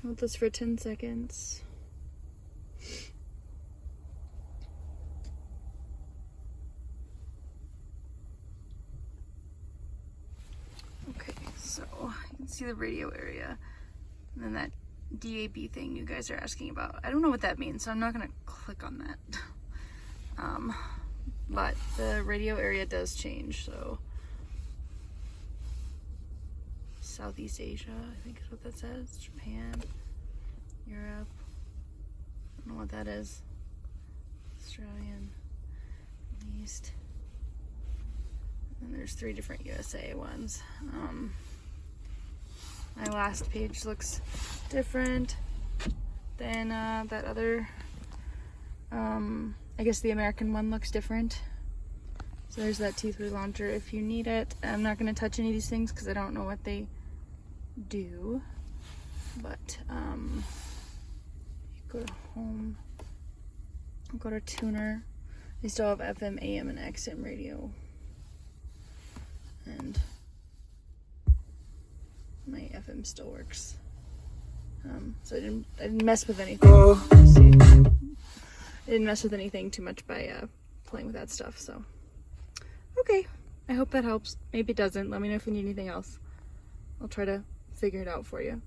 Hold this for 10 seconds. Okay, so you can see the radio area. And then that DAB thing you guys are asking about. I don't know what that means, so I'm not gonna click on that. But the radio area does change, so Southeast Asia, I think is what that says. Japan, Europe, I don't know what that is. Australian, Middle East. And there's 3 different USA ones. My last page looks different than that other, I guess the American one looks different. So there's that T3 launcher if you need it. I'm not going to touch any of these things because I don't know what they do. But you go to home, go to tuner. They still have FM, AM, and XM radio. And my FM still works. So I didn't mess with anything. I didn't mess with anything too much by playing with that stuff, so. Okay, I hope that helps. Maybe it doesn't. Let me know if you need anything else. I'll try to figure it out for you.